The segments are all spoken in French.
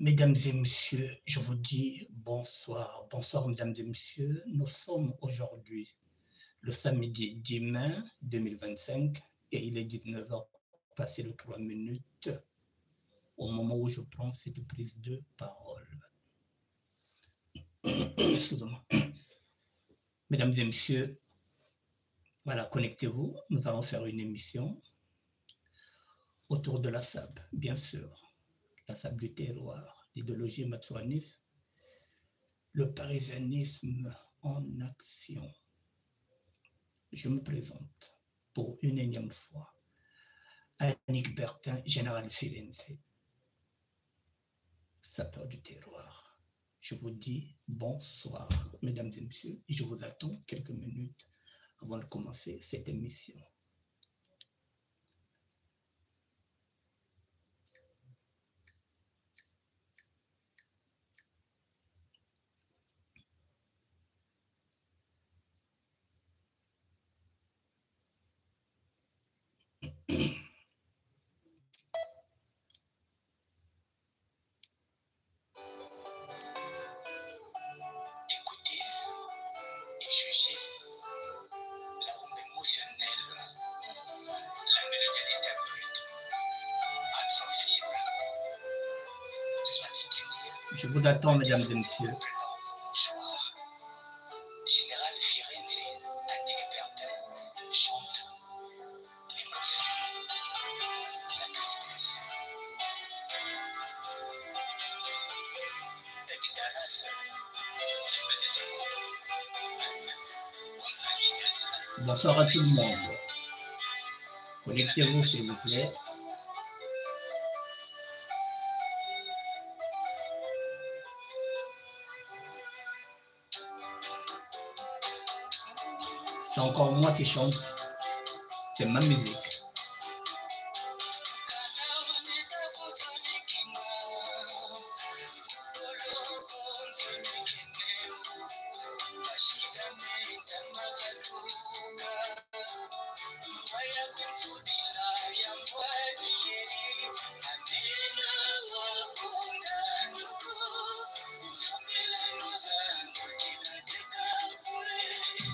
Mesdames et messieurs, je vous dis bonsoir. Bonsoir, mesdames et messieurs. Nous sommes aujourd'hui le samedi 10 mai 2025 et il est 19h passé de 3 minutes au moment où je prends cette prise de parole. Excusez-moi. Mesdames et messieurs, voilà, connectez-vous. Nous allons faire une émission autour de la SAB, bien sûr. La SAB du terroir, l'idéologie matsuaniste, le parisianisme en action. Je me présente pour une énième fois. Annick Bertin, général Firenze, sapeur du terroir. Je vous dis bonsoir, mesdames et messieurs, et je vous attends quelques minutes avant de commencer cette émission. Écoutez et jugez la rumba émotionnelle, la mélodie interprète, âme sensible, soit tenir. Je vous attends, mesdames et messieurs. Général Firenze, Annick Bertin, chante l'émotion, la tristesse. Tête d'Aras, tu peux te dire Bonsoir à tout le monde. Connectez-vous, s'il vous plaît. C'est encore moi qui chante. C'est ma musique.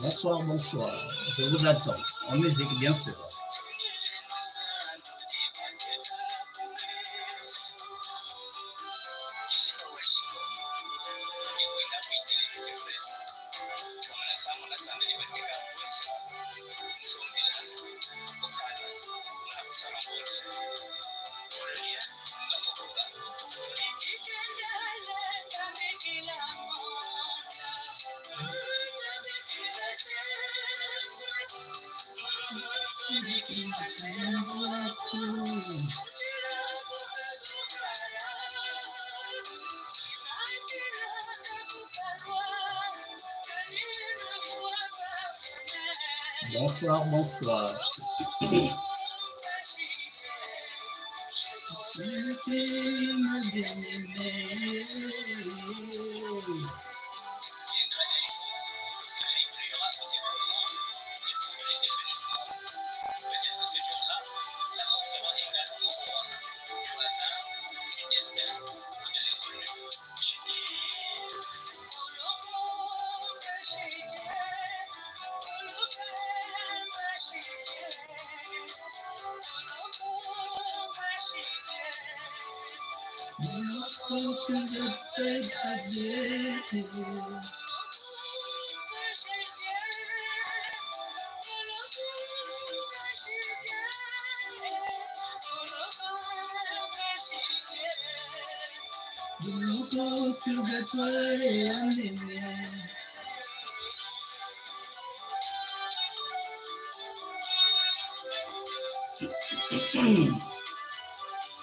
Bonsoir, bonsoir. Je vous attends. En musique, bien sûr. Bonsoir, bonsoir.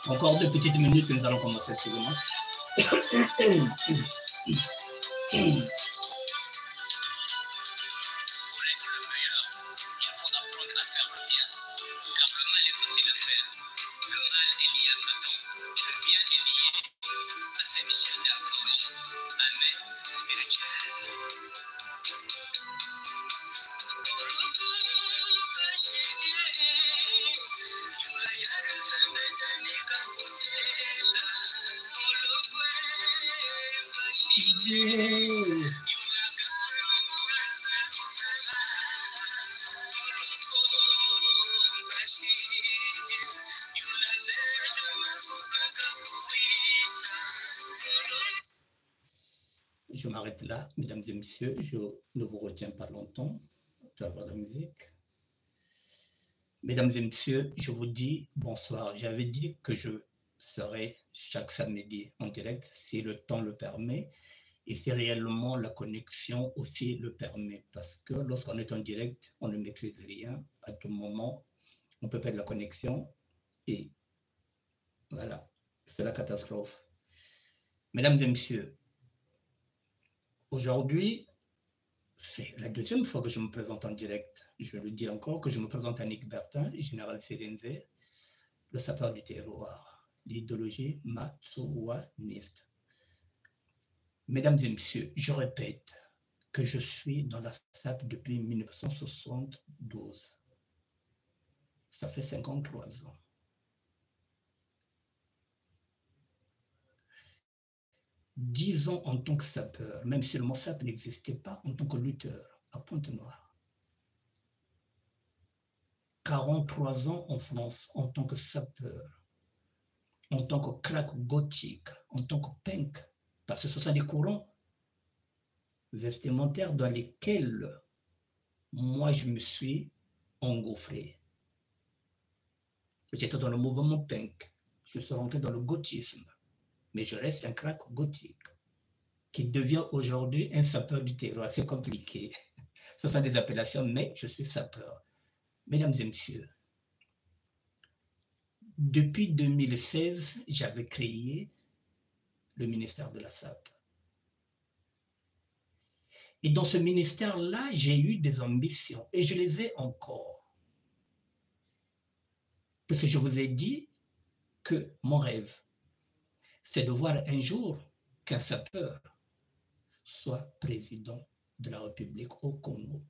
Encore 2 petites minutes que nous allons commencer, excusez-moi. Thank you. Je m'arrête là, mesdames et messieurs. Je ne vous retiens pas longtemps à travers la musique. Mesdames et messieurs, je vous dis bonsoir. J'avais dit que je serai chaque samedi en direct si le temps le permet et si réellement la connexion aussi le permet. Parce que lorsqu'on est en direct, on ne maîtrise rien. À tout moment, on peut perdre la connexion et voilà, c'est la catastrophe. Mesdames et messieurs, aujourd'hui, c'est la deuxième fois que je me présente en direct. Je le dis encore que je me présente à Nick Bertin, général Firenze, le sapeur du terroir, l'idéologie matsuaniste. Mesdames et messieurs, je répète que je suis dans la SAP depuis 1972. Ça fait 53 ans. « 10 ans en tant que sapeur, même si le mot SAP n'existait pas, en tant que lutteur à Pointe-Noire. 43 ans en France en tant que sapeur, en tant que crack gothique, en tant que punk, parce que ce sont des courants vestimentaires dans lesquels moi je me suis engouffré. J'étais dans le mouvement punk, je suis rentré dans le gothisme, mais je reste un crack gothique qui devient aujourd'hui un sapeur du terroir. C'est compliqué. Ce sont des appellations, mais je suis sapeur. Mesdames et messieurs, depuis 2016, j'avais créé le ministère de la SAP. Et dans ce ministère-là, j'ai eu des ambitions et je les ai encore. Parce que je vous ai dit que mon rêve, c'est de voir un jour qu'un sapeur soit président de la République au Congo.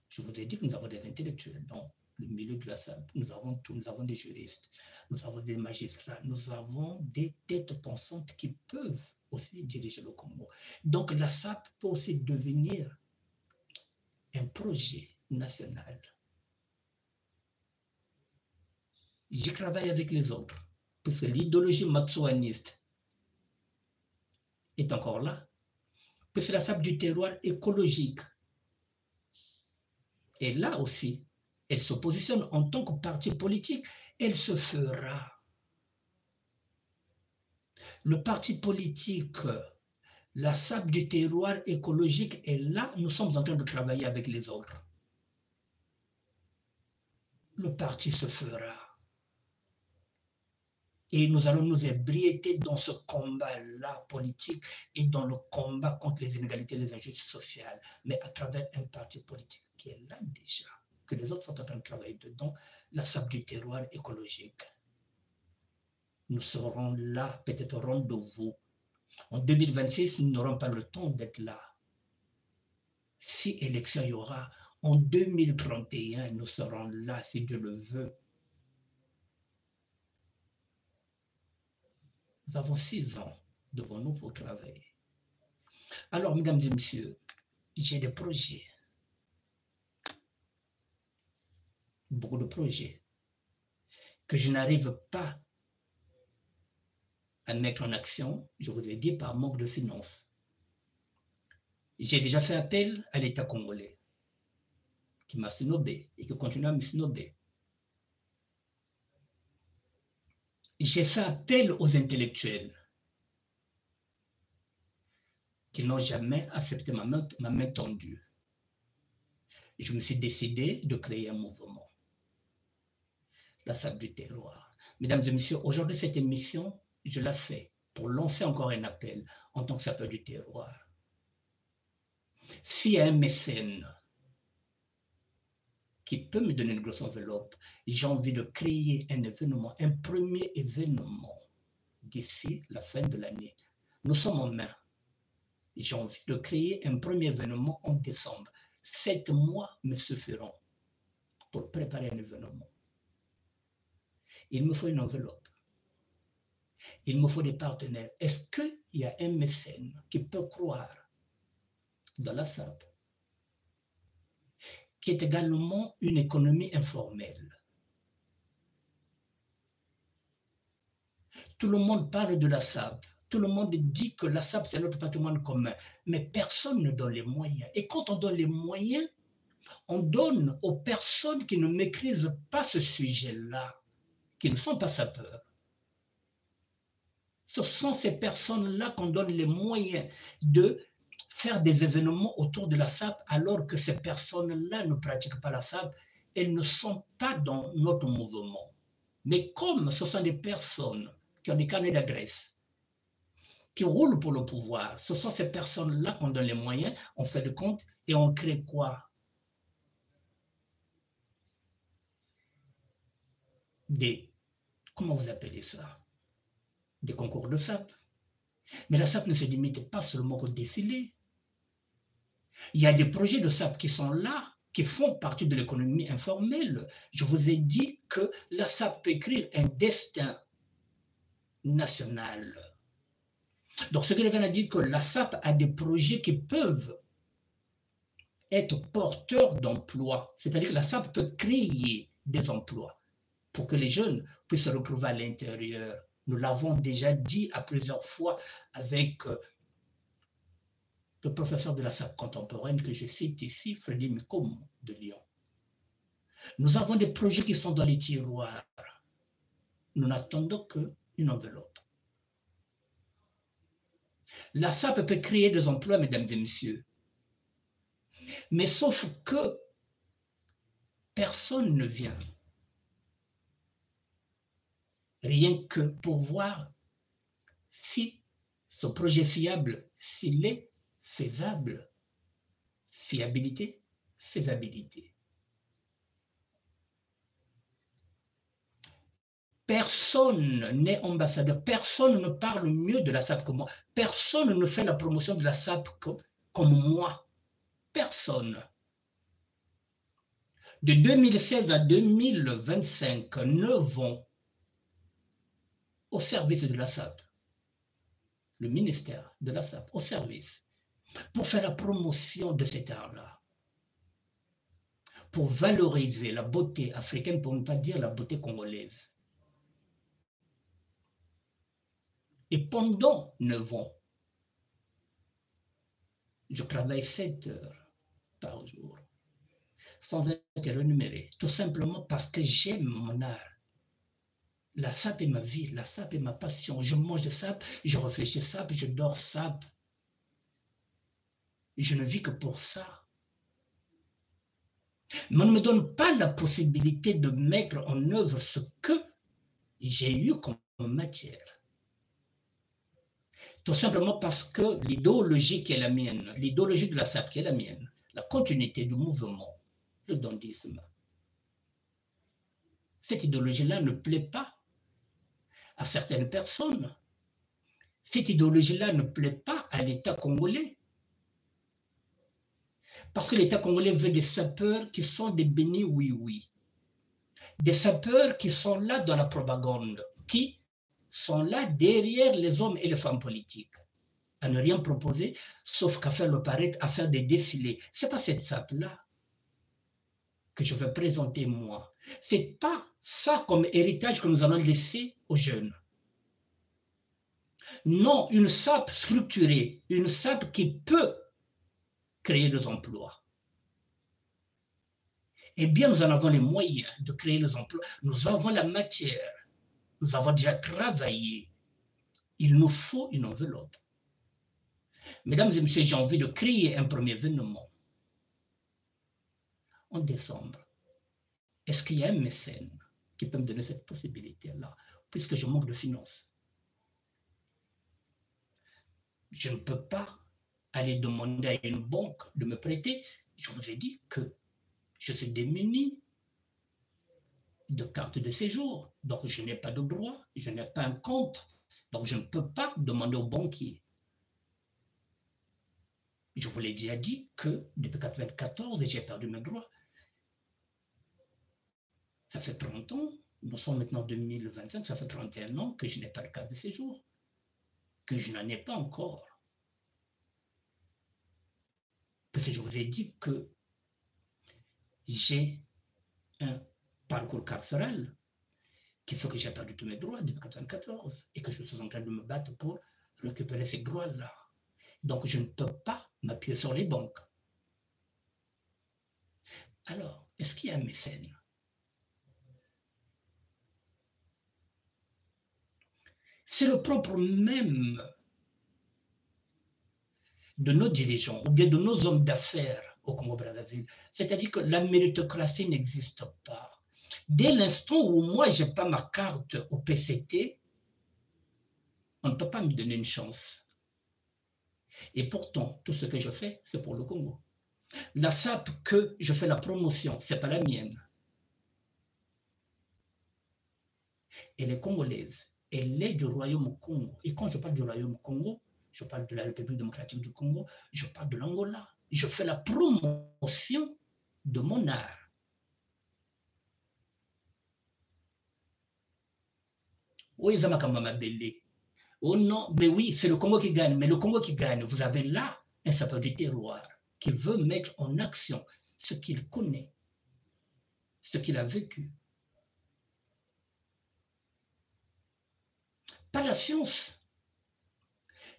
Je vous ai dit que nous avons des intellectuels dans le milieu de la SAP. Nous avons tout, nous avons des juristes, nous avons des magistrats, nous avons des têtes pensantes qui peuvent aussi diriger le Congo. Donc la SAP peut aussi devenir un projet national. J'y travaille avec les autres, parce que l'idéologie matsuaniste est encore là, parce que la SAP du terroir écologique est là aussi. Elle se positionne en tant que parti politique, elle se fera. Le parti politique, la SAP du terroir écologique est là, nous sommes en train de travailler avec les autres. Le parti se fera. Et nous allons nous ébriéter dans ce combat-là politique et dans le combat contre les inégalités et les injustices sociales, mais à travers un parti politique qui est là déjà, que les autres sont en train de travailler dedans, la SAP du terroir écologique. Nous serons là, peut-être au rendez-vous. En 2026, nous n'aurons pas le temps d'être là. Si élection il y aura, en 2031, nous serons là, si Dieu le veut. Nous avons 6 ans devant nous pour travailler. Alors, mesdames et messieurs, j'ai des projets. Beaucoup de projets que je n'arrive pas à mettre en action, je vous ai dit, par manque de finances. J'ai déjà fait appel à l'État congolais, qui m'a snobé et qui continue à me snober. J'ai fait appel aux intellectuels qui n'ont jamais accepté ma main tendue. Je me suis décidé de créer un mouvement, la SAP du terroir. Mesdames et messieurs, aujourd'hui, cette émission, je la fais pour lancer encore un appel en tant que sapeur du terroir. S'il y a un mécène qui peut me donner une grosse enveloppe, j'ai envie de créer un événement, un premier événement d'ici la fin de l'année. Nous sommes en mai. J'ai envie de créer un premier événement en décembre. 7 mois me suffiront pour préparer un événement. Il me faut une enveloppe. Il me faut des partenaires. Est-ce qu'il y a un mécène qui peut croire dans la SAP, qui est également une économie informelle? Tout le monde parle de la SAP. Tout le monde dit que la SAP, c'est notre patrimoine commun. Mais personne ne donne les moyens. Et quand on donne les moyens, on donne aux personnes qui ne maîtrisent pas ce sujet-là, qui ne sont pas sapeurs. Ce sont ces personnes-là qu'on donne les moyens de faire des événements autour de la SAP, alors que ces personnes-là ne pratiquent pas la SAP, elles ne sont pas dans notre mouvement. Mais comme ce sont des personnes qui ont des carnets d'adresse, qui roulent pour le pouvoir, ce sont ces personnes-là qu'on donne les moyens, on fait de compte et on crée quoi? Comment vous appelez ça? Des concours de SAP. Mais la SAP ne se limite pas seulement au défilé. Il y a des projets de SAP qui sont là, qui font partie de l'économie informelle. Je vous ai dit que la SAP peut écrire un destin national. Donc, ce que je viens de dire, que la SAP a des projets qui peuvent être porteurs d'emplois. C'est-à-dire que la SAP peut créer des emplois pour que les jeunes puissent se retrouver à l'intérieur. Nous l'avons déjà dit à plusieurs fois avec le professeur de la SAP contemporaine que je cite ici, Freddy Mikoum de Lyon. Nous avons des projets qui sont dans les tiroirs. Nous n'attendons qu'une enveloppe. La SAP peut créer des emplois, mesdames et messieurs. Mais sauf que personne ne vient. Rien que pour voir si ce projet est fiable, s'il est faisable. Fiabilité, faisabilité. Personne n'est ambassadeur, personne ne parle mieux de la SAP que moi, personne ne fait la promotion de la SAP comme moi, personne. De 2016 à 2025, 9 ans au service de la SAP, le ministère de la SAP, au service, pour faire la promotion de cet art-là, pour valoriser la beauté africaine, pour ne pas dire la beauté congolaise. Et pendant 9 ans, je travaille 7 heures par jour, sans être rémunéré, tout simplement parce que j'aime mon art. La SAP est ma vie, la SAP est ma passion. Je mange de SAP, je réfléchis SAP, je dors SAP. Je ne vis que pour ça. Mais on ne me donne pas la possibilité de mettre en œuvre ce que j'ai eu comme matière. Tout simplement parce que l'idéologie qui est la mienne, l'idéologie de la SAP qui est la mienne, la continuité du mouvement, le dandisme, cette idéologie-là ne plaît pas à certaines personnes. Cette idéologie-là ne plaît pas à l'État congolais. Parce que l'État congolais veut des sapeurs qui sont des bénis oui-oui. Des sapeurs qui sont là dans la propagande, qui sont là derrière les hommes et les femmes politiques, à ne rien proposer, sauf qu'à faire le paraître, à faire des défilés. Ce n'est pas cette SAP-là que je veux présenter moi. Ce n'est pas ça comme héritage que nous allons laisser aux jeunes. Non, une SAP structurée, une SAP qui peut créer des emplois. Eh bien, nous en avons les moyens de créer les emplois. Nous avons la matière. Nous avons déjà travaillé. Il nous faut une enveloppe. Mesdames et messieurs, j'ai envie de créer un premier événement. En décembre, est-ce qu'il y a un mécène qui peut me donner cette possibilité-là, puisque je manque de finances? Je ne peux pas aller demander à une banque de me prêter. Je vous ai dit que je suis démuni de carte de séjour. Donc, je n'ai pas de droit, je n'ai pas un compte. Donc, je ne peux pas demander au banquier. Je vous l'ai déjà dit que depuis 1994, j'ai perdu mes droits. Ça fait 30 ans, Nous sommes maintenant en 2025, ça fait 31 ans que je n'ai pas de carte de séjour, que je n'en ai pas encore. Parce que je vous ai dit que j'ai un parcours carcéral qui fait que j'ai perdu tous mes droits depuis 1994 et que je suis en train de me battre pour récupérer ces droits-là. Donc, je ne peux pas m'appuyer sur les banques. Alors, est-ce qu'il y a un mécène? C'est le propre même de nos dirigeants ou bien de nos hommes d'affaires au Congo-Brazzaville. C'est-à-dire que la méritocratie n'existe pas. Dès l'instant où moi, je n'ai pas ma carte au PCT, on ne peut pas me donner une chance. Et pourtant, tout ce que je fais, c'est pour le Congo. La SAP que je fais la promotion, ce n'est pas la mienne. Elle est congolaise. Elle est du Royaume Congo. Et quand je parle du Royaume Congo, je parle de la République démocratique du Congo, je parle de l'Angola. Je fais la promotion de mon art. Oui, oh non, mais oui, c'est le Congo qui gagne. Mais le Congo qui gagne, vous avez là un sapeur du terroir qui veut mettre en action ce qu'il connaît, ce qu'il a vécu. Pas la science.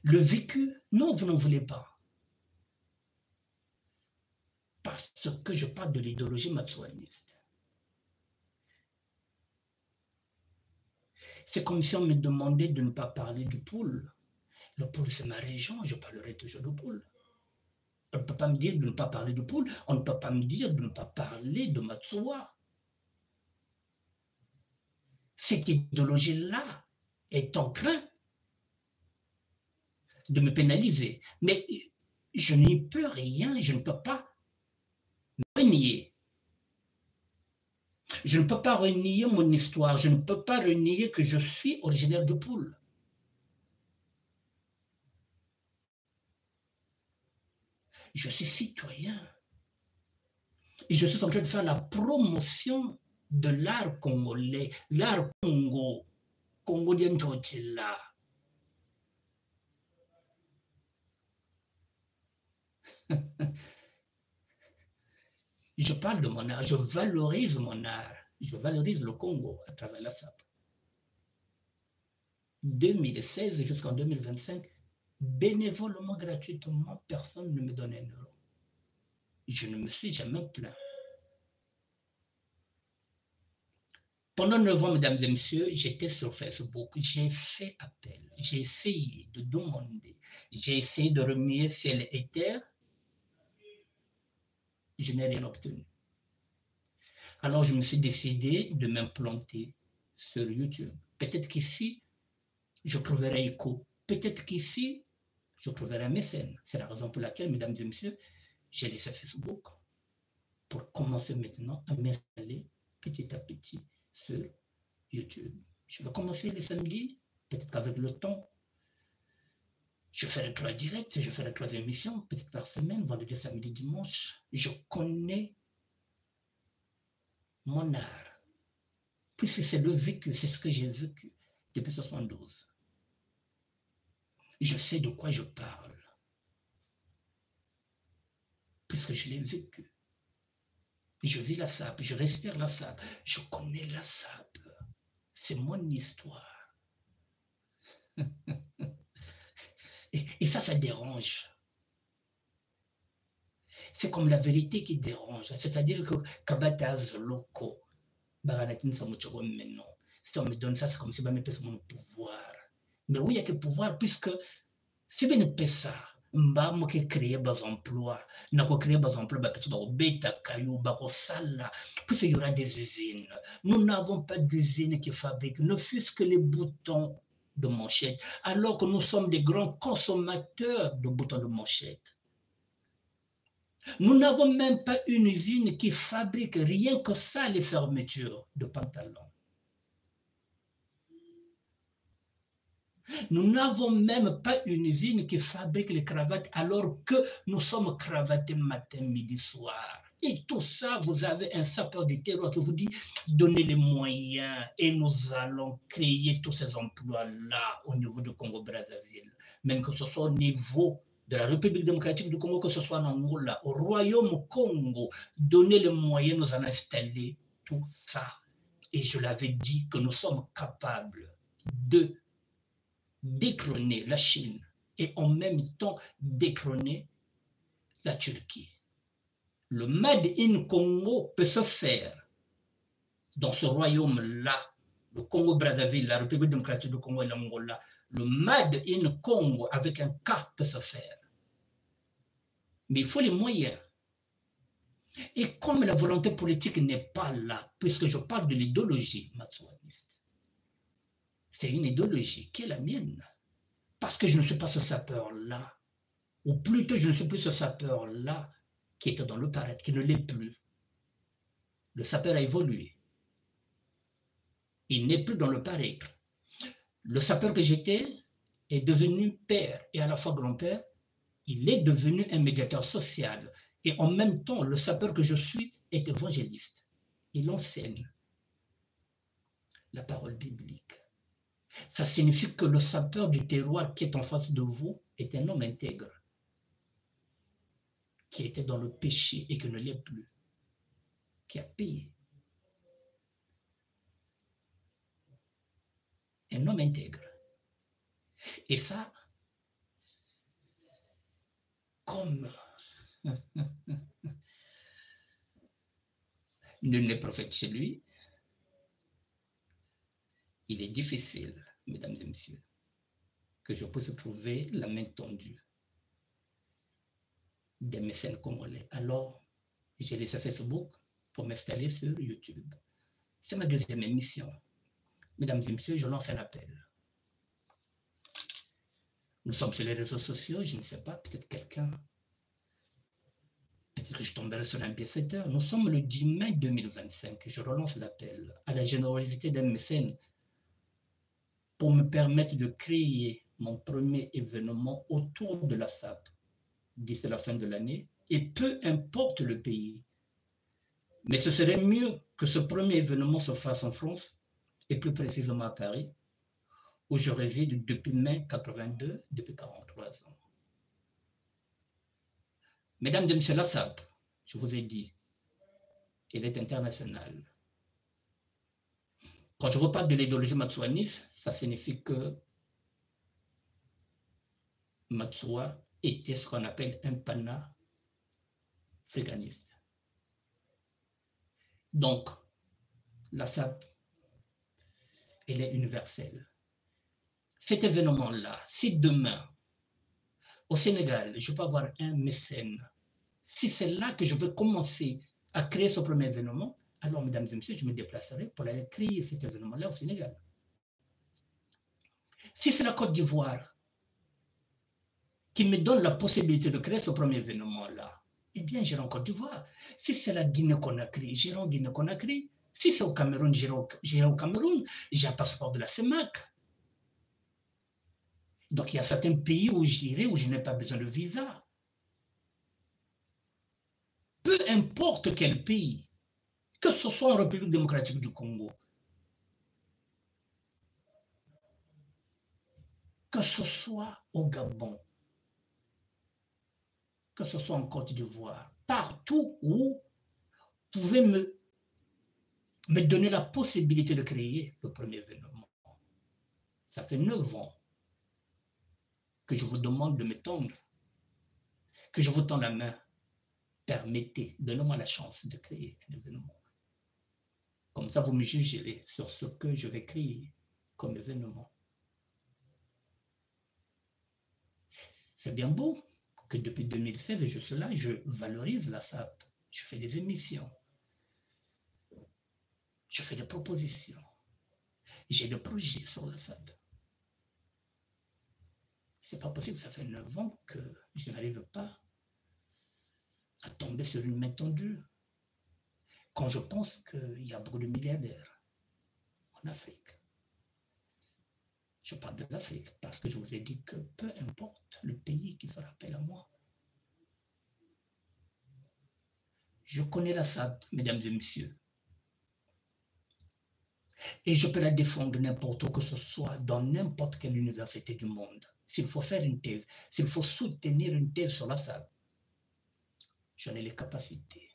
Le vécu, non, vous n'en voulez pas. Parce que je parle de l'idéologie matsouaniste. C'est comme si on me demandait de ne pas parler du poule. Le poule, c'est ma région, je parlerai toujours du poule. On ne peut pas me dire de ne pas parler du poule, on ne peut pas me dire de ne pas parler de Matsoua. Cette idéologie-là est en train de me pénaliser. Mais je n'y peux rien, je ne peux pas renier. Je ne peux pas renier mon histoire, je ne peux pas renier que je suis originaire du poule. Je suis citoyen. Et je suis en train de faire la promotion de l'art congolais, l'art Congo, congolien Totila. Je parle de mon art, je valorise mon art, je valorise le Congo à travers la SAP. 2016 jusqu'en 2025, bénévolement, gratuitement, personne ne me donne un euro. Je ne me suis jamais plaint. Pendant 9 ans, mesdames et messieurs, j'étais sur Facebook, j'ai fait appel, j'ai essayé de demander, j'ai essayé de remuer ciel et terre, je n'ai rien obtenu. Alors je me suis décidé de m'implanter sur YouTube. Peut-être qu'ici, je trouverai écho. Peut-être qu'ici, je trouverai un mécène. C'est la raison pour laquelle, mesdames et messieurs, j'ai laissé Facebook pour commencer maintenant à m'installer petit à petit sur YouTube. Je vais commencer les samedis, peut-être qu'avec le temps, je ferai 3 directs, je ferai 3 émissions, peut-être par semaine, vendredi, samedi, dimanche. Je connais mon art, puisque c'est le vécu, c'est ce que j'ai vécu depuis 1972. Je sais de quoi je parle, puisque je l'ai vécu. Je vis la SAP, je respire la SAP, je connais la SAP. C'est mon histoire. Et ça dérange. C'est comme la vérité qui dérange. C'est-à-dire que Kabataz Loko, si on me donne ça, c'est comme si on me pèse mon pouvoir. Mais oui, il y a que pouvoir, puisque si on me pèse ça, on va créer des emplois. On va créer des emplois, puisqu'il y aura des usines. Nous n'avons pas d'usines qui fabriquent, ne fût-ce que les boutons de manchette, alors que nous sommes des grands consommateurs de boutons de manchette. Nous n'avons même pas une usine qui fabrique rien que ça, les fermetures de pantalons. Nous n'avons même pas une usine qui fabrique les cravates alors que nous sommes cravatés matin, midi, soir. Et tout ça, vous avez un sapeur du terroir qui vous dit donnez les moyens et nous allons créer tous ces emplois-là au niveau du Congo-Brazzaville. Même que ce soit au niveau de la République démocratique du Congo, que ce soit en Angola, au Royaume Congo, donnez les moyens, nous allons installer tout ça. Et je l'avais dit que nous sommes capables de détrôner la Chine et en même temps détrôner la Turquie. Le Made in Congo peut se faire dans ce royaume-là, le Congo-Brazzaville, la République démocratique du Congo et l'Angola. Le Made in Congo avec un K peut se faire. Mais il faut les moyens. Et comme la volonté politique n'est pas là, puisque je parle de l'idéologie matsuaniste, c'est une idéologie qui est la mienne. Parce que je ne suis pas ce sapeur-là, ou plutôt je ne suis plus ce sapeur-là qui était dans le paraître, qui ne l'est plus. Le sapeur a évolué. Il n'est plus dans le paraître. Le sapeur que j'étais est devenu père et à la fois grand-père. Il est devenu un médiateur social. Et en même temps, le sapeur que je suis est évangéliste. Il enseigne la parole biblique. Ça signifie que le sapeur du terroir qui est en face de vous est un homme intègre, qui était dans le péché et qui ne l'est plus, qui a payé. Un homme intègre. Et ça, comme nul n'est prophète chez lui, il est difficile, mesdames et messieurs, que je puisse trouver la main tendue des mécènes congolais. Alors, j'ai laissé Facebook pour m'installer sur YouTube. C'est ma deuxième émission. Mesdames et messieurs, je lance un appel. Nous sommes sur les réseaux sociaux, je ne sais pas, peut-être quelqu'un, peut-être que je tomberai sur un bienfaiteur. Nous sommes le 10 mai 2025. Je relance l'appel à la générosité d'un mécène pour me permettre de créer mon premier événement autour de la SAP d'ici la fin de l'année, et peu importe le pays. Mais ce serait mieux que ce premier événement se fasse en France, et plus précisément à Paris, où je réside depuis mai 82, depuis 43 ans. Mesdames et messieurs, la SAP, je vous ai dit, elle est internationale. Quand je vous parle de l'idéologie matsuaniste, ça signifie que Matsua était ce qu'on appelle un panafricaniste. Donc, la SAP, elle est universelle. Cet événement-là, si demain, au Sénégal, je peux avoir un mécène, si c'est là que je veux commencer à créer ce premier événement, alors, mesdames et messieurs, je me déplacerai pour aller créer cet événement-là au Sénégal. Si c'est la Côte d'Ivoire qui me donne la possibilité de créer ce premier événement-là, eh bien, j'irai en Côte d'Ivoire. Si c'est la Guinée-Conakry, j'irai en Guinée-Conakry. Si c'est au Cameroun, j'irai au Cameroun. J'ai un passeport de la CEMAC. Donc, il y a certains pays où j'irai où je n'ai pas besoin de visa. Peu importe quel pays, que ce soit en République démocratique du Congo, que ce soit au Gabon, que ce soit en Côte d'Ivoire, partout où vous pouvez me donner la possibilité de créer le premier événement. Ça fait 9 ans que je vous demande de me tendre, que je vous tends la main. Permettez, donnez-moi la chance de créer un événement. Comme ça, vous me jugerez sur ce que je vais créer comme événement. C'est bien beau que depuis 2016, je suis là, je valorise la SAP, je fais des émissions, je fais des propositions, j'ai des projets sur la SAP. C'est pas possible, ça fait 9 ans que je n'arrive pas à tomber sur une main tendue. Quand je pense qu'il y a beaucoup de milliardaires en Afrique. Je parle de l'Afrique parce que je vous ai dit que peu importe le pays qui fera appel à moi, Je connais la SAP, mesdames et messieurs. Et je peux la défendre n'importe où que ce soit, dans n'importe quelle université du monde. S'il faut faire une thèse, s'il faut soutenir une thèse sur la SAP, j'en ai les capacités.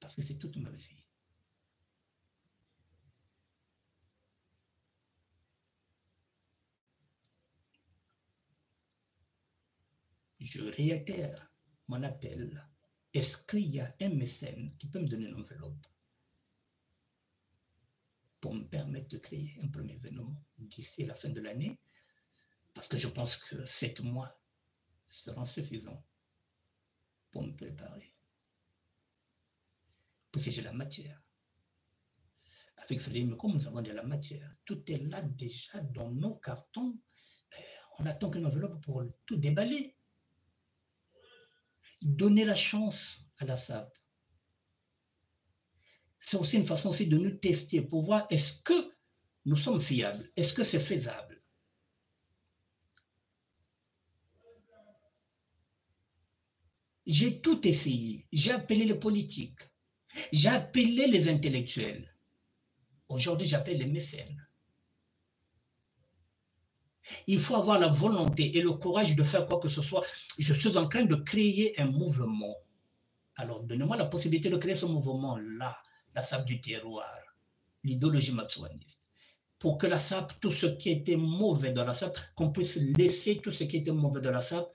Parce que c'est toute ma vie. Je réitère mon appel. Est-ce qu'il y a un mécène qui peut me donner une enveloppe pour me permettre de créer un premier événement d'ici la fin de l'année? Parce que je pense que 7 mois seront suffisants pour me préparer. Parce que j'ai la matière. Avec Frédéric, comme nous avons de la matière, tout est là déjà dans nos cartons. On attend qu'une enveloppe pour tout déballer. Donner la chance à la SAP. C'est aussi une façon aussi de nous tester pour voir est-ce que nous sommes fiables, est-ce que c'est faisable. J'ai tout essayé, j'ai appelé les politiques, j'ai appelé les intellectuels. Aujourd'hui, j'appelle les mécènes. Il faut avoir la volonté et le courage de faire quoi que ce soit. Je suis en train de créer un mouvement. Alors, donnez-moi la possibilité de créer ce mouvement-là, la SAP du terroir, l'idéologie matsuaniste, pour que la SAP, tout ce qui était mauvais dans la SAP, qu'on puisse laisser tout ce qui était mauvais dans la SAP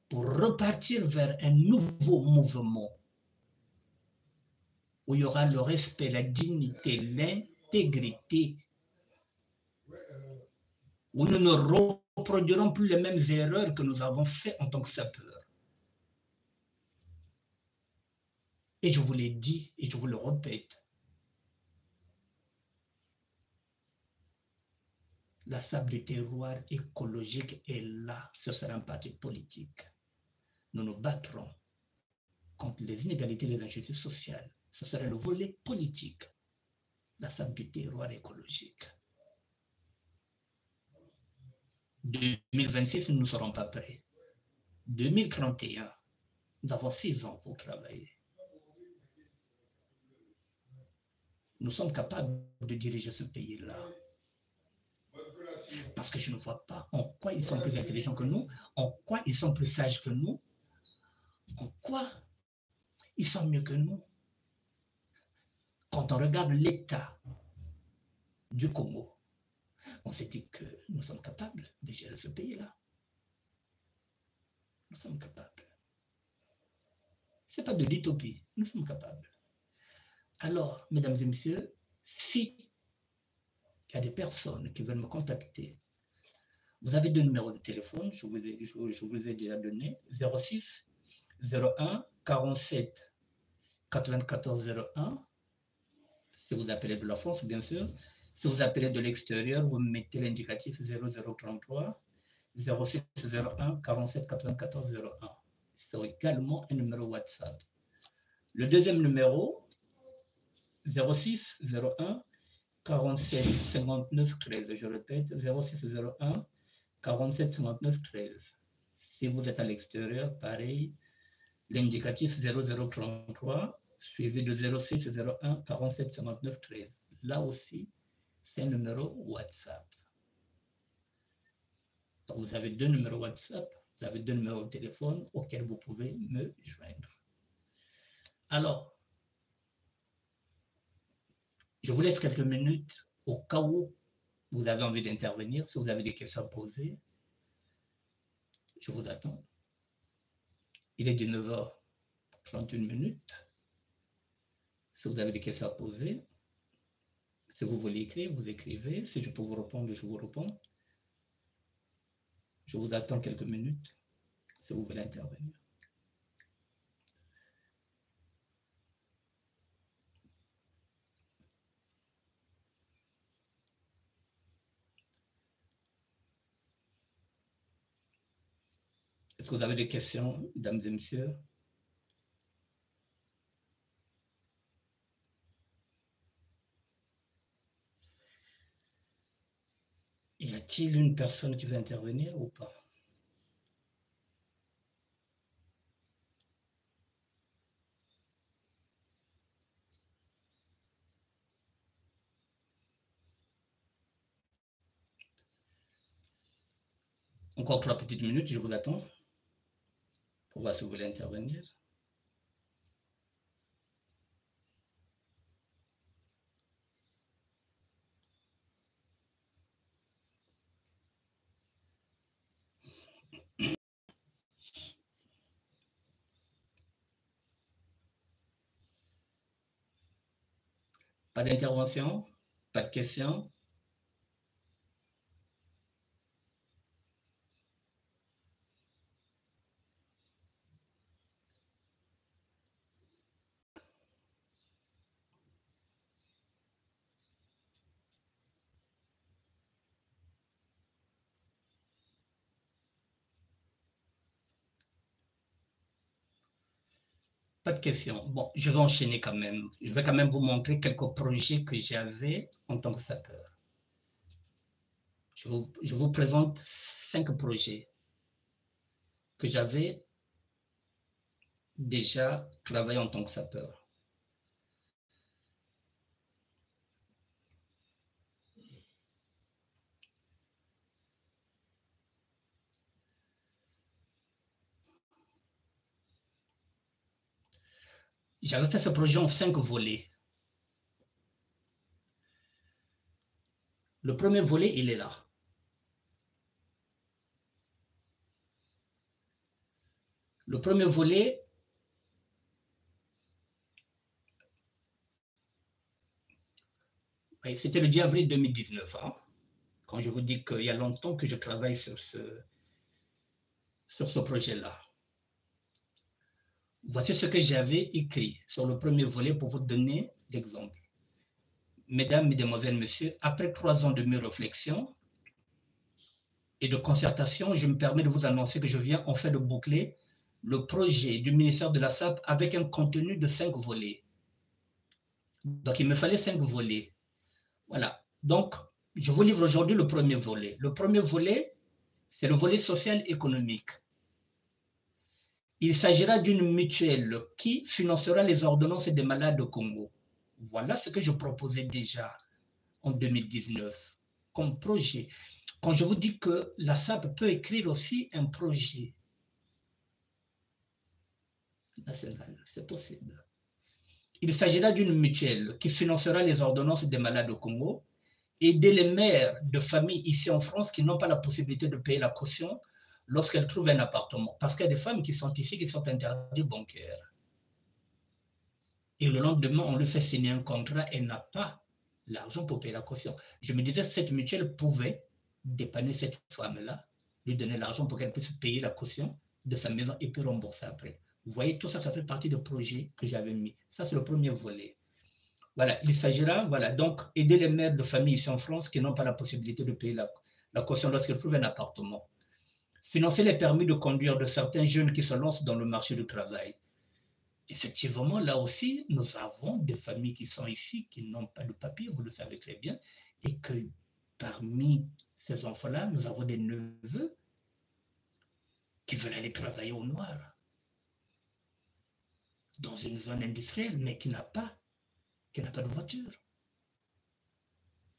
pour repartir vers un nouveau mouvement où il y aura le respect, la dignité, l'intégrité, où nous ne reproduirons plus les mêmes erreurs que nous avons faites en tant que sapeurs. Et je vous l'ai dit et je vous le répète, la SAP du terroir écologique est là, ce sera un parti politique. Nous nous battrons contre les inégalités et les injustices sociales. Ce sera le volet politique, la SAP du terroir écologique. 2026, nous ne serons pas prêts. 2031, nous avons 6 ans pour travailler. Nous sommes capables de diriger ce pays-là. Parce que je ne vois pas en quoi ils sont plus intelligents que nous, en quoi ils sont plus sages que nous, en quoi ils sont mieux que nous. Quand on regarde l'état du Congo, on s'est dit que nous sommes capables de gérer ce pays-là. Nous sommes capables. Ce n'est pas de l'utopie, nous sommes capables. Alors, mesdames et messieurs, si il y a des personnes qui veulent me contacter, vous avez 2 numéros de téléphone, je vous ai déjà donné, 06 01 47 94 01, si vous appelez de la France, bien sûr. Si vous appelez de l'extérieur, vous mettez l'indicatif 0033 06 01 47 94 01. C'est également un numéro WhatsApp. Le deuxième numéro, 06 01 47 59 13. Je répète, 06 01 47 59 13. Si vous êtes à l'extérieur, pareil, l'indicatif 0033 suivi de 06 01 47 59 13. Là aussi, c'est un numéro WhatsApp. Donc, vous avez 2 numéros WhatsApp, vous avez 2 numéros de téléphone auxquels vous pouvez me joindre. Alors, je vous laisse quelques minutes au cas où vous avez envie d'intervenir, si vous avez des questions à poser. Je vous attends. Il est 19h31. Si vous avez des questions à poser, si vous voulez écrire, vous écrivez. Si je peux vous répondre, je vous réponds. Je vous attends quelques minutes si vous voulez intervenir. Est-ce que vous avez des questions, mesdames et messieurs? Y a-t-il une personne qui veut intervenir ou pas? Encore 3 petites minutes, je vous attends pour voir si vous voulez intervenir. Pas d'intervention? Pas de questions? Pas de questions. Bon, je vais enchaîner quand même. Je vais quand même vous montrer quelques projets que j'avais en tant que sapeur. Je vous présente 5 projets que j'avais déjà travaillé en tant que sapeur. J'avais fait ce projet en 5 volets. Le premier volet, il est là. Le premier volet, c'était le 10 avril 2019. Hein, quand je vous dis qu'il y a longtemps que je travaille sur ce projet-là. Voici ce que j'avais écrit sur le premier volet pour vous donner l'exemple. Mesdames, Mesdemoiselles, Messieurs, après 3 ans de mes réflexions et de concertation, je me permets de vous annoncer que je viens en fait de boucler le projet du ministère de la SAP avec un contenu de 5 volets. Donc, il me fallait 5 volets. Voilà. Donc, je vous livre aujourd'hui le premier volet. Le premier volet, c'est le volet social-économique. Il s'agira d'une mutuelle qui financera les ordonnances des malades au Congo. Voilà ce que je proposais déjà en 2019 comme projet. Quand je vous dis que la SAP peut écrire aussi un projet national, c'est possible. Il s'agira d'une mutuelle qui financera les ordonnances des malades au Congo, aider les mères de familles ici en France qui n'ont pas la possibilité de payer la caution lorsqu'elles trouvent un appartement. Parce qu'il y a des femmes qui sont ici qui sont interdites bancaires. Et le lendemain, on lui fait signer un contrat et n'a pas l'argent pour payer la caution. Je me disais, cette mutuelle pouvait dépanner cette femme-là, lui donner l'argent pour qu'elle puisse payer la caution de sa maison et puis rembourser après. Vous voyez, tout ça, ça fait partie du projet que j'avais mis. Ça, c'est le premier volet. Voilà, il s'agira, voilà, donc, aider les mères de famille ici en France qui n'ont pas la possibilité de payer la caution lorsqu'elles trouvent un appartement. Financer les permis de conduire de certains jeunes qui se lancent dans le marché du travail. Effectivement, là aussi, nous avons des familles qui sont ici, qui n'ont pas de papier, vous le savez très bien, et que parmi ces enfants-là, nous avons des neveux qui veulent aller travailler au noir, dans une zone industrielle, mais qui n'a pas de voiture.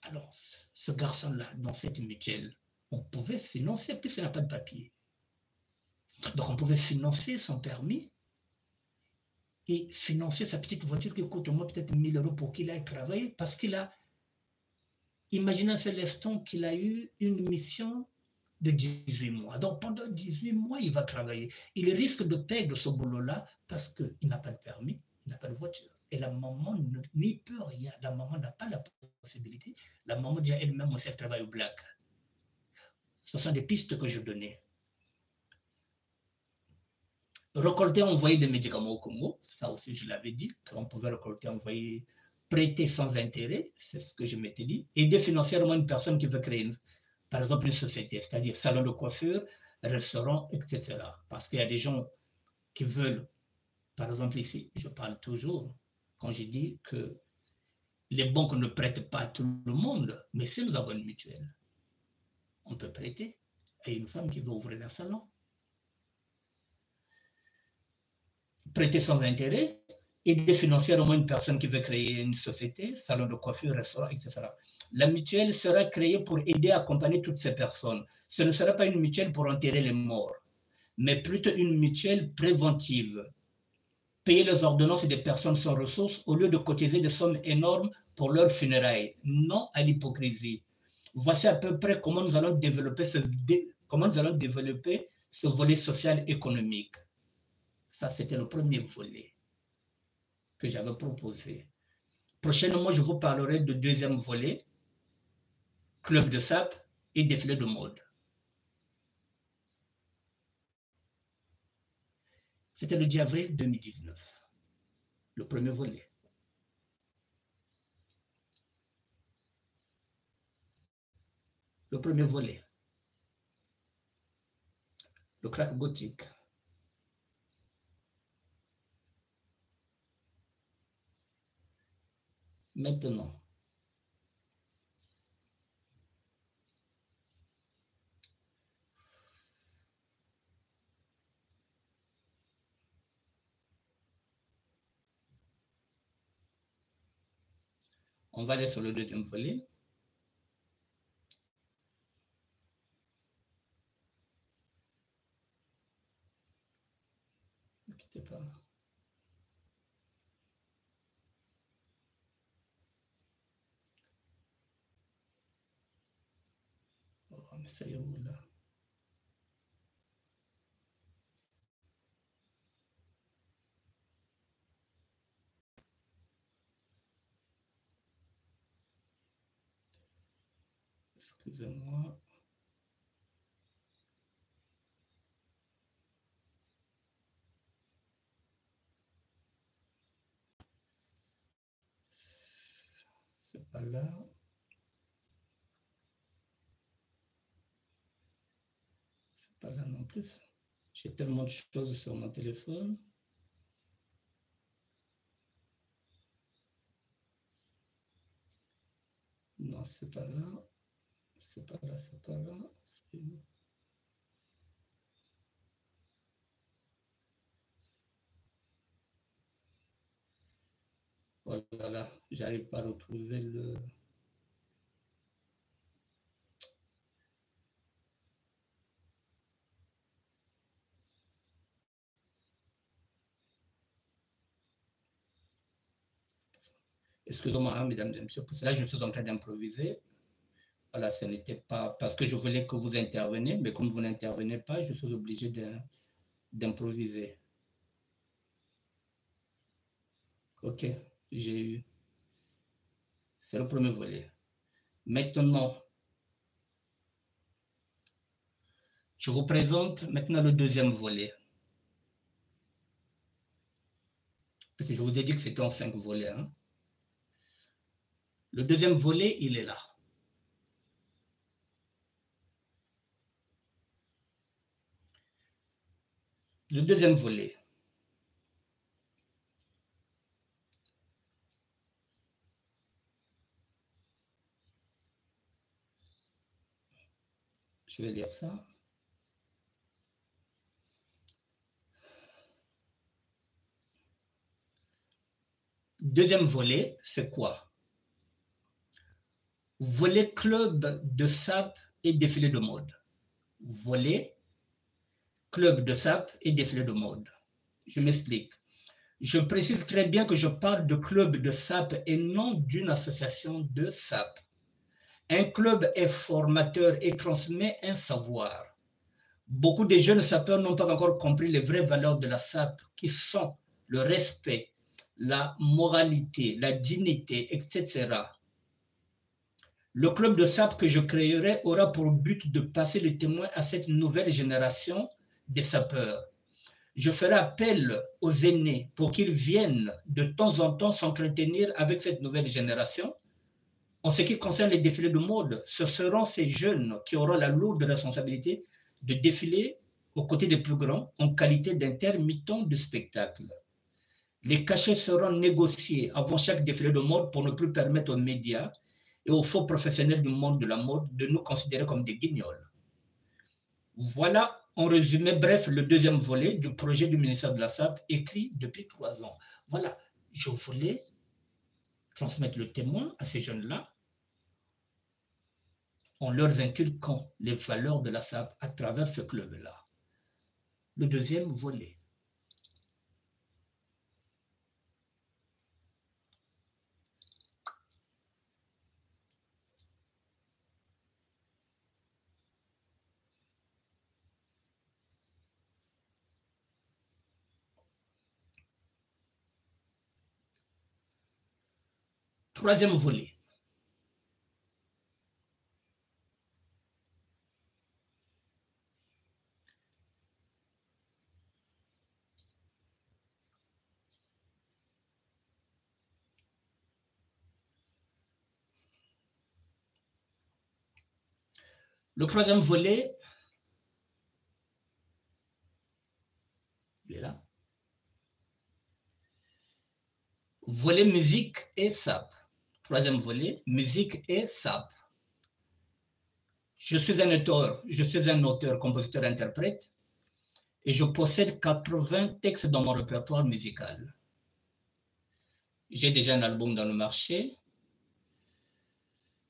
Alors, ce garçon-là, dans cette mutuelle, on pouvait financer, puisqu'il n'a pas de papier. Donc, on pouvait financer son permis et financer sa petite voiture qui coûte au moins peut-être 1 000 € pour qu'il aille travailler, parce qu'il a, imaginez un seul instant qu'il a eu une mission de 18 mois. Donc pendant 18 mois, il va travailler. Il risque de perdre ce boulot-là parce qu'il n'a pas de permis, il n'a pas de voiture. Et la maman n'y peut rien. La maman n'a pas la possibilité. La maman déjà elle-même aussi elle travaille au black. Ce sont des pistes que je donnais. Récolter, envoyer des médicaments au Congo, ça aussi je l'avais dit, qu'on pouvait récolter, envoyer, prêter sans intérêt, c'est ce que je m'étais dit. Aider financièrement une personne qui veut créer, par exemple, une société, c'est-à-dire salon de coiffure, restaurant, etc. Parce qu'il y a des gens qui veulent, par exemple ici, je parle toujours, quand je dis que les banques ne prêtent pas à tout le monde, mais si nous avons une mutuelle, on peut prêter à une femme qui veut ouvrir un salon. Prêter sans intérêt, aider financièrement une personne qui veut créer une société, salon de coiffure, restaurant, etc. La mutuelle sera créée pour aider, accompagner toutes ces personnes. Ce ne sera pas une mutuelle pour enterrer les morts, mais plutôt une mutuelle préventive. Payer les ordonnances des personnes sans ressources au lieu de cotiser des sommes énormes pour leurs funérailles. Non à l'hypocrisie. Voici à peu près comment nous allons développer ce volet social économique. Ça, c'était le premier volet que j'avais proposé. Prochainement, je vous parlerai du deuxième volet, club de sap et défilé de mode. C'était le 10 avril 2019, le premier volet. Le premier volet, le crack gothique. Maintenant, on va aller sur le deuxième volet. Ne quittez pas. Oh, mais ça y est où là? Excusez-moi. C'est pas là. C'est pas là non plus. J'ai tellement de choses sur mon téléphone. Non, c'est pas là. C'est pas là, c'est pas là. Voilà, j'arrive pas à retrouver le... Excusez-moi, hein, mesdames et messieurs, pour cela, je suis en train d'improviser. Voilà, ce n'était pas parce que je voulais que vous interveniez, mais comme vous n'intervenez pas, je suis obligé d'improviser. Ok, j'ai eu. C'est le premier volet. Maintenant, je vous présente maintenant le deuxième volet. Parce que je vous ai dit que c'était en 5 volets. Hein. Le deuxième volet, il est là. Le deuxième volet. Je vais lire ça. Deuxième volet, c'est quoi? Volet club de sap et défilé de mode. Volet club de sap et défilé de mode. Je m'explique. Je précise très bien que je parle de club de sap et non d'une association de sap. Un club est formateur et transmet un savoir. Beaucoup de jeunes sapeurs n'ont pas encore compris les vraies valeurs de la SAP qui sont le respect, la moralité, la dignité, etc. Le club de SAP que je créerai aura pour but de passer le témoin à cette nouvelle génération des sapeurs. Je ferai appel aux aînés pour qu'ils viennent de temps en temps s'entretenir avec cette nouvelle génération. En ce qui concerne les défilés de mode, ce seront ces jeunes qui auront la lourde responsabilité de défiler aux côtés des plus grands en qualité d'intermittents du spectacle. Les cachets seront négociés avant chaque défilé de mode pour ne plus permettre aux médias et aux faux professionnels du monde de la mode de nous considérer comme des guignols. Voilà, en résumé bref, le deuxième volet du projet du ministère de la SAP écrit depuis 3 ans. Voilà, je voulais transmettre le témoin à ces jeunes-là en leur inculquant les valeurs de la SAP à travers ce club-là. Le deuxième volet. Troisième volet. Le troisième volet, il est là. Volet musique et SAP. Troisième volet, musique et SAP. Je suis un auteur, compositeur, interprète, et je possède 80 textes dans mon répertoire musical. J'ai déjà un album dans le marché,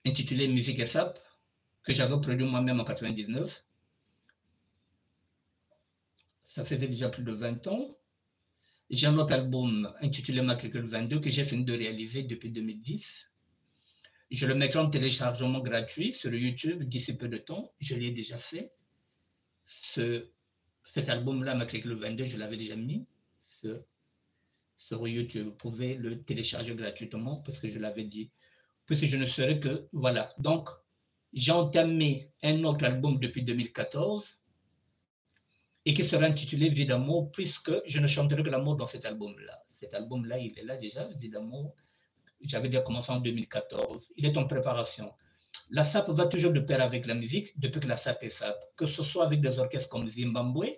intitulé Musique et SAP, que j'avais produit moi-même en 99. Ça faisait déjà plus de 20 ans. J'ai un autre album intitulé Matricule 22 que j'ai fini de réaliser depuis 2010. Je le mettrai en téléchargement gratuit sur YouTube d'ici peu de temps. Je l'ai déjà fait. Cet album-là, Matricule 22, je l'avais déjà mis sur YouTube. Vous pouvez le télécharger gratuitement parce que je l'avais dit. Puisque je ne serais que... Voilà. Donc, j'ai entamé un autre album depuis 2014 et qui sera intitulé Vie d'amour puisque je ne chanterai que l'amour dans cet album-là. Cet album-là, il est là déjà, Vie d'amour. J'avais déjà commencé en 2014. Il est en préparation. La SAP va toujours de pair avec la musique depuis que la SAP est SAP. Que ce soit avec des orchestres comme Zimbabwe,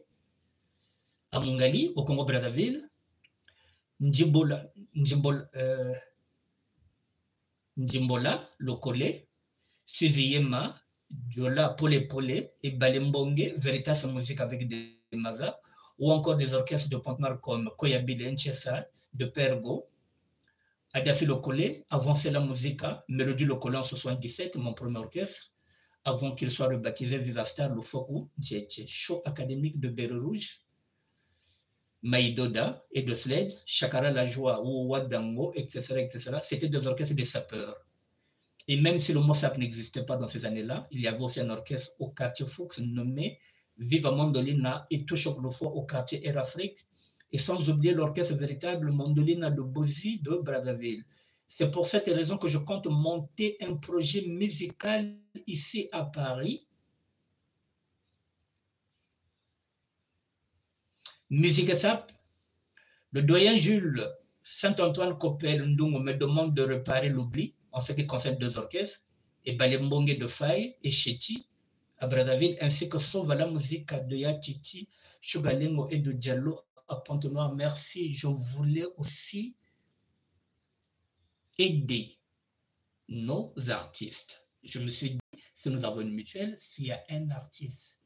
à Mongali, au Congo-Brazzaville, Njimbola, Lokole, Suziyema, Diola, Pole Pole et Balembonge, Veritas Musique avec des Maza, ou encore des orchestres de Pointe-Noire comme Koyabile Nchesa, de Pergo, Adafi Lokole, avant Sela Musica, Mélodie Lokole en 77, mon premier orchestre, avant qu'il soit rebaptisé Vivastar Lufoku, Djeche, show académique de Béret Rouge, Maïdoda et de Sled, Chakara La Joie, Wadango, etc., etc. C'était des orchestres de sapeurs. Et même si le mot SAP n'existait pas dans ces années-là, il y avait aussi un orchestre au quartier Fuchs nommé Viva Mandolina et Touchok le Fou au quartier Air Afrique, et sans oublier l'orchestre véritable Mandolina de Bozi de Brazzaville. C'est pour cette raison que je compte monter un projet musical ici à Paris. Musique SAP. Le doyen Jules Saint-Antoine Copel Ndungu me demande de réparer l'oubli en ce qui concerne deux orchestres, et Balembonge de Faye et Chéti à Brazzaville, ainsi que Sauve la musique de Yatiti, Chugalengo et de Diallo à Pointe-Noire. Merci. Je voulais aussi aider nos artistes. Je me suis dit, si nous avons une mutuelle, s'il y a un artiste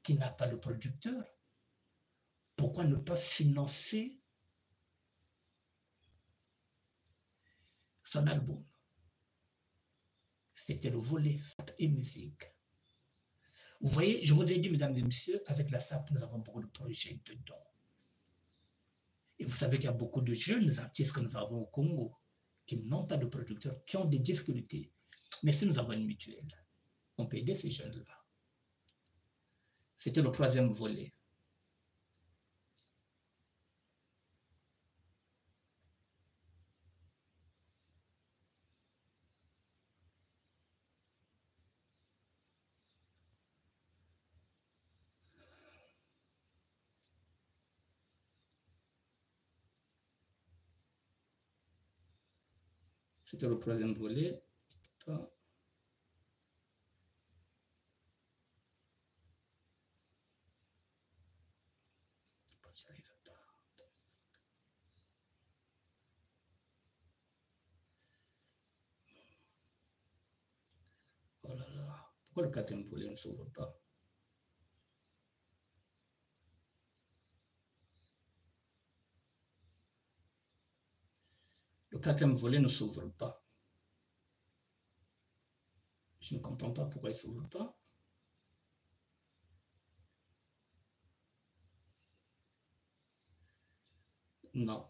qui n'a pas de producteur, pourquoi ne pas financer son album? C'était le volet SAP et musique. Vous voyez, je vous ai dit, mesdames et messieurs, avec la SAP, nous avons beaucoup de projets dedans. Et vous savez qu'il y a beaucoup de jeunes artistes que nous avons au Congo qui n'ont pas de producteurs, qui ont des difficultés. Mais si nous avons une mutuelle, on peut aider ces jeunes-là. C'était le troisième volet. C'était le troisième volet. Oh là là, pourquoi le quatrième volet ne s'ouvre pas? quatrième volet ne s'ouvre pas. Je ne comprends pas pourquoi il ne s'ouvre pas. Non.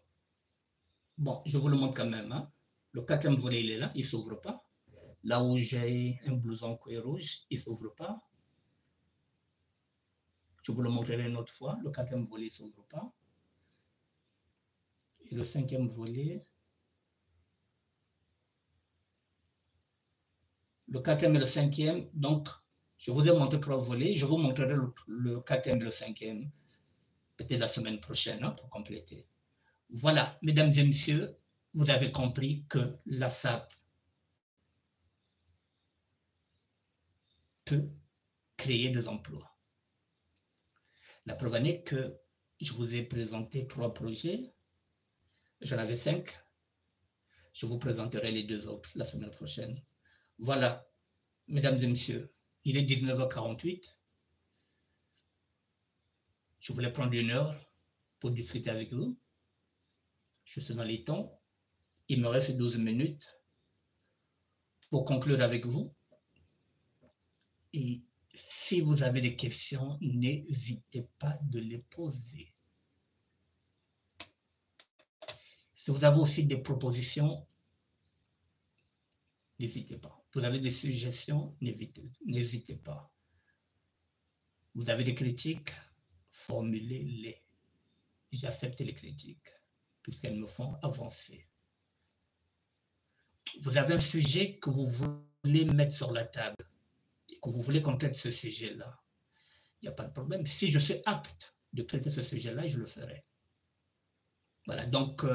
Bon, je vous le montre quand même. Hein. Le quatrième volet, il est là, il ne s'ouvre pas. Là où j'ai un blouson cuir rouge, il ne s'ouvre pas. Je vous le montrerai une autre fois. Le quatrième volet ne s'ouvre pas. Et le cinquième volet, le quatrième et le cinquième, donc je vous ai montré 3 volets. Je vous montrerai le quatrième et le cinquième, peut-être la semaine prochaine, hein, pour compléter. Voilà, mesdames et messieurs, vous avez compris que la SAP peut créer des emplois. La preuve en est que je vous ai présenté 3 projets. J'en avais 5. Je vous présenterai les 2 autres la semaine prochaine. Voilà, mesdames et messieurs, il est 19h48. Je voulais prendre 1 heure pour discuter avec vous. Je suis dans les temps. Il me reste 12 minutes pour conclure avec vous. Et si vous avez des questions, n'hésitez pas de les poser. Si vous avez aussi des propositions, n'hésitez pas. Vous avez des suggestions, n'hésitez pas. Vous avez des critiques, formulez-les. J'accepte les critiques, puisqu'elles me font avancer. Vous avez un sujet que vous voulez mettre sur la table et que vous voulez qu'on traite ce sujet-là. Il n'y a pas de problème. Si je suis apte de traiter ce sujet-là, je le ferai. Voilà, donc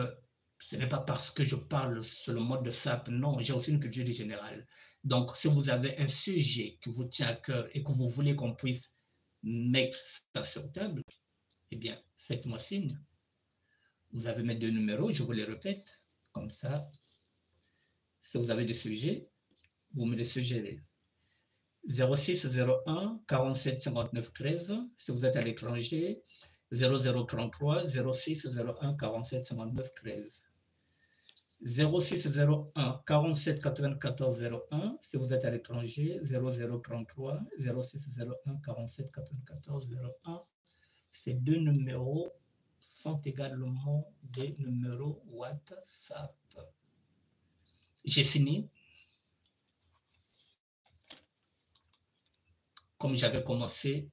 ce n'est pas parce que je parle sur le mode de SAP, non, j'ai aussi une culture générale. Donc, si vous avez un sujet qui vous tient à cœur et que vous voulez qu'on puisse mettre ça sur table, eh bien, faites-moi signe. Vous avez mes 2 numéros, je vous les répète, comme ça. Si vous avez des sujets, vous me les suggérez. 06 01 47 59 13, si vous êtes à l'étranger, 0033 06 01 47 59 13. 06 01 47 94 01, si vous êtes à l'étranger, 0033 06 01 47 94 01. Ces 2 numéros sont également des numéros WhatsApp. J'ai fini. Comme j'avais commencé,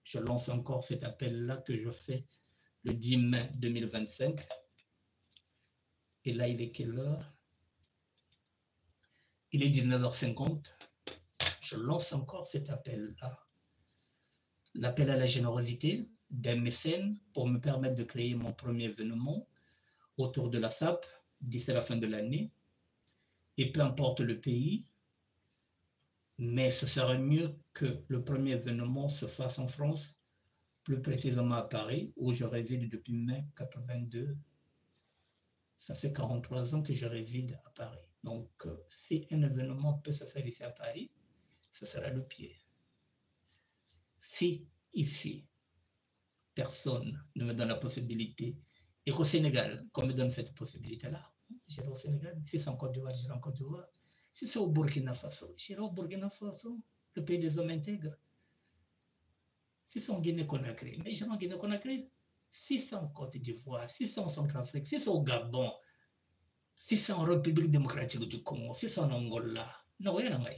je lance encore cet appel-là que je fais le 10 mai 2025. Et là, il est quelle heure? Il est 19h50. Je lance encore cet appel-là. L'appel à la générosité d'un mécène pour me permettre de créer mon premier événement autour de la SAP d'ici la fin de l'année. Et peu importe le pays, mais ce serait mieux que le premier événement se fasse en France, plus précisément à Paris, où je réside depuis mai 82. Ça fait 43 ans que je réside à Paris. Donc, si un événement peut se faire ici à Paris, ce sera le pied. Si ici, personne ne me donne la possibilité, et qu'au Sénégal, qu'on me donne cette possibilité-là, j'irai au Sénégal. Si c'est en Côte d'Ivoire, j'irai en Côte d'Ivoire. Si c'est au Burkina Faso, j'irai au Burkina Faso, le pays des hommes intègres. Si c'est en Guinée-Conakry, mais j'irai en Guinée-Conakry. Si c'est en Côte d'Ivoire, si c'est en Centrafrique, si c'est au Gabon, si c'est en République démocratique du Congo, si c'est en Angola, non, rien à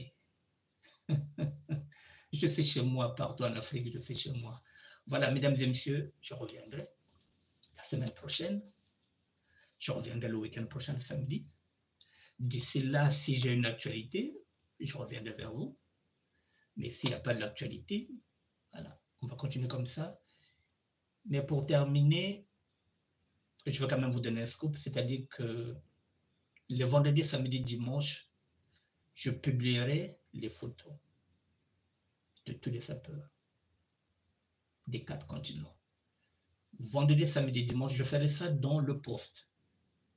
je suis chez moi, partout en Afrique, je suis chez moi. Voilà, mesdames et messieurs, je reviendrai la semaine prochaine. Je reviendrai le week-end prochain, le samedi. D'ici là, si j'ai une actualité, je reviendrai vers vous. Mais s'il n'y a pas de l'actualité, voilà, on va continuer comme ça. Mais pour terminer, je veux quand même vous donner un scoop, c'est-à-dire que le vendredi, samedi, dimanche, je publierai les photos de tous les sapeurs des 4 continents. Vendredi, samedi, dimanche, je ferai ça dans le post.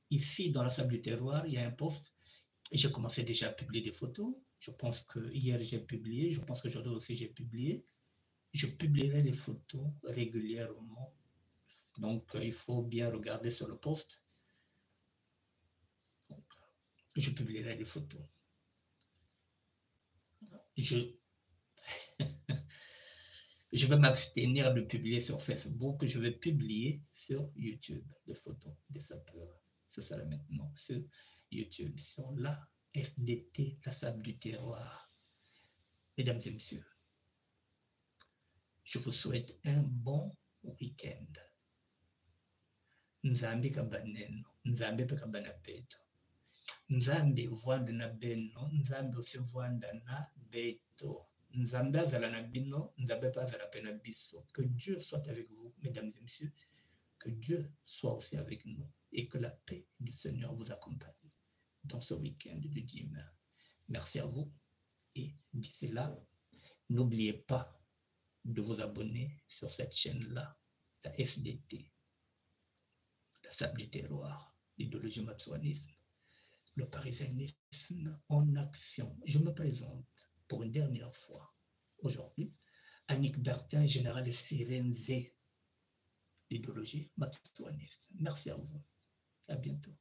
Ici, dans la salle du terroir, il y a un post. Et j'ai commencé déjà à publier des photos. Je pense que hier, j'ai publié. Je pense qu'aujourd'hui aussi, j'ai publié. Je publierai les photos régulièrement. Donc, il faut bien regarder sur le post. je publierai les photos. Je vais m'abstenir de publier sur Facebook, je vais publier sur YouTube des photos des sapeurs. C'est ça là maintenant, sur YouTube, sur la SDT, la sable du terroir. Mesdames et messieurs, je vous souhaite un bon week-end. Nzambe kabaneno, Nzambe pe kabana peto. Nzambe vwanda na beno, Nzambe aussi vwanda na beto. Nzambe azala na bino, Nzambe pa azala pe na biso. Que Dieu soit avec vous, mesdames et messieurs. Que Dieu soit aussi avec nous et que la paix du Seigneur vous accompagne dans ce week-end du 10 mai. Merci à vous et d'ici là, n'oubliez pas de vous abonner sur cette chaîne-là, la SDT, la sable du terroir, l'idéologie matsouanisme, le parisianisme en action. Je me présente pour une dernière fois aujourd'hui, Annick Bertin, général Firenze, l'idéologie matsouaniste. Merci à vous. À bientôt.